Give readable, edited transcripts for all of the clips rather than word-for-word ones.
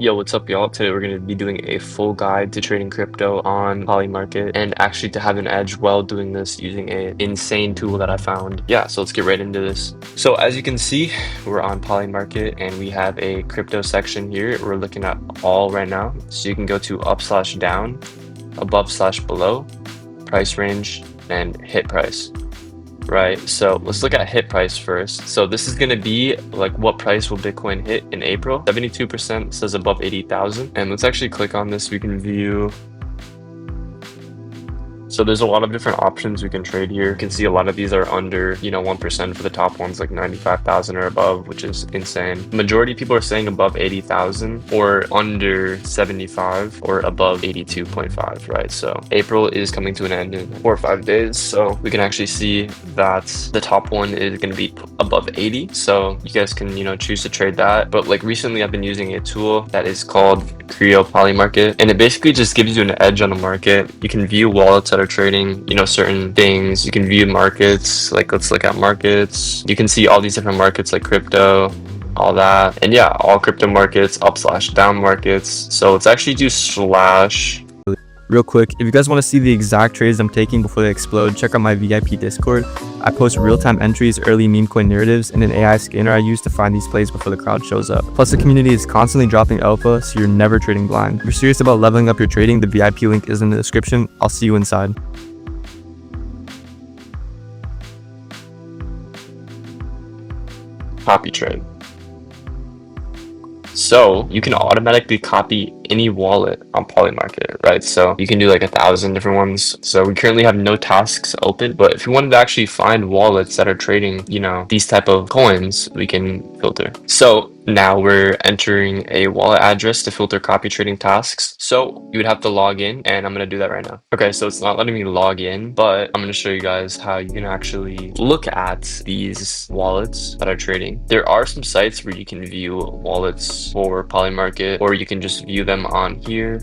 Yo, what's up, y'all? Today we're going to be doing a full guide to trading crypto on Polymarket and actually to have an edge while doing this using an insane tool that I found. Yeah, so let's get right into this. So as you can see, we're on Polymarket and we have a crypto section here. We're looking at all right now. So you can go to up/down, above/below, price range, and hit price. Right, so let's look at hit price first. So this is going to be like what price will Bitcoin hit in April. 72% says above 80,000. And let's actually click on this. We can view. So there's a lot of different options we can trade here. You can see a lot of these are under, 1% for the top ones, like 95,000 or above, which is insane. Majority of people are saying above 80,000 or under 75 or above 82.5, right? So April is coming to an end in 4 or 5 days. So we can actually see that the top one is going to be above 80. So you guys can, choose to trade that. But like recently I've been using a tool that is called KREO Polymarket, and it basically just gives you an edge on the market. You can view wallets that are trading, certain things. You can view markets, like let's look at markets. You can see all these different markets like crypto, all that. And yeah, all crypto markets, up/down markets. So let's actually do slash. Real quick, if you guys want to see the exact trades I'm taking before they explode, check out my VIP Discord. I post real-time entries, early meme coin narratives, and an AI scanner I use to find these plays before the crowd shows up. Plus, the community is constantly dropping alpha, so you're never trading blind. If you're serious about leveling up your trading, the VIP link is in the description. I'll see you inside. Copy trade. So you can automatically copy any wallet on Polymarket, right? So you can do like 1,000 different ones. So we currently have no tasks open, but if you wanted to actually find wallets that are trading, these type of coins, we can filter. So now we're entering a wallet address to filter copy trading tasks. So you would have to log in, and I'm going to do that right now. Okay, so it's not letting me log in, but I'm going to show you guys how you can actually look at these wallets that are trading. There are some sites where you can view wallets for Polymarket, or you can just view them on here.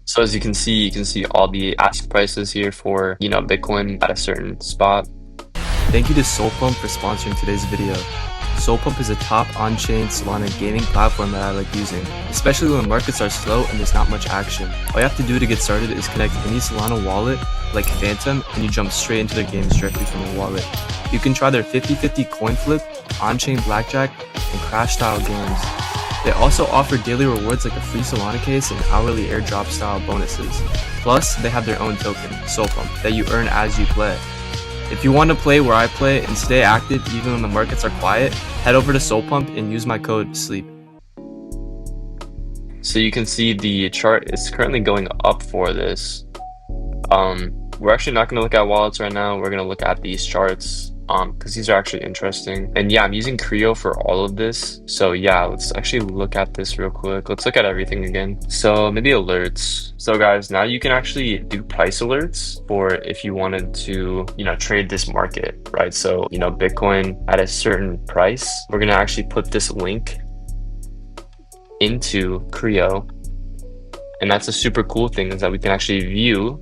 So as you can see all the ask prices here for, Bitcoin at a certain spot. Thank you to SolPump for sponsoring today's video. SolPump is a top on-chain Solana gaming platform that I like using, especially when markets are slow and there's not much action. All you have to do to get started is connect any Solana wallet, like Phantom, and you jump straight into their games directly from the wallet. You can try their 50/50 coin flip, on-chain blackjack, and crash-style games. They also offer daily rewards like a free Solana case and hourly airdrop-style bonuses. Plus, they have their own token, SolPump, that you earn as you play. If you want to play where I play and stay active even when the markets are quiet, head over to SolPump and use my code SLEEP. So you can see the chart is currently going up for this. We're actually not going to look at wallets right now. We're going to look at these charts because these are actually interesting. And yeah, I'm using KREO for all of this. So yeah, let's actually look at this real quick. Let's look at everything again. So maybe alerts. So guys, now you can actually do price alerts for if you wanted to, trade this market, right? So, Bitcoin at a certain price. We're going to actually put this link into KREO. And that's a super cool thing, is that we can actually view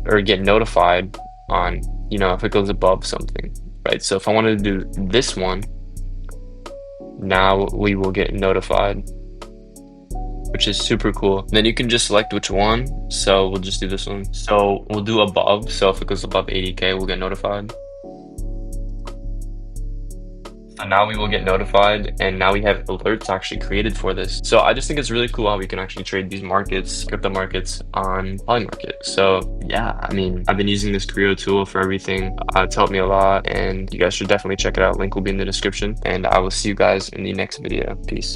or get notified on, if it goes above something, right? So if I wanted to do this one, now we will get notified, which is super cool. And then you can just select which one. So we'll just do this one. So we'll do above. So if it goes above 80K, we'll get notified. And now we will get notified, and now we have alerts actually created for this. So I just think it's really cool how we can actually trade these markets, crypto markets, on Polymarket. So yeah, I've been using this KREO tool for everything. It's helped me a lot, and you guys should definitely check it out. Link will be in the description, and I will see you guys in the next video. Peace.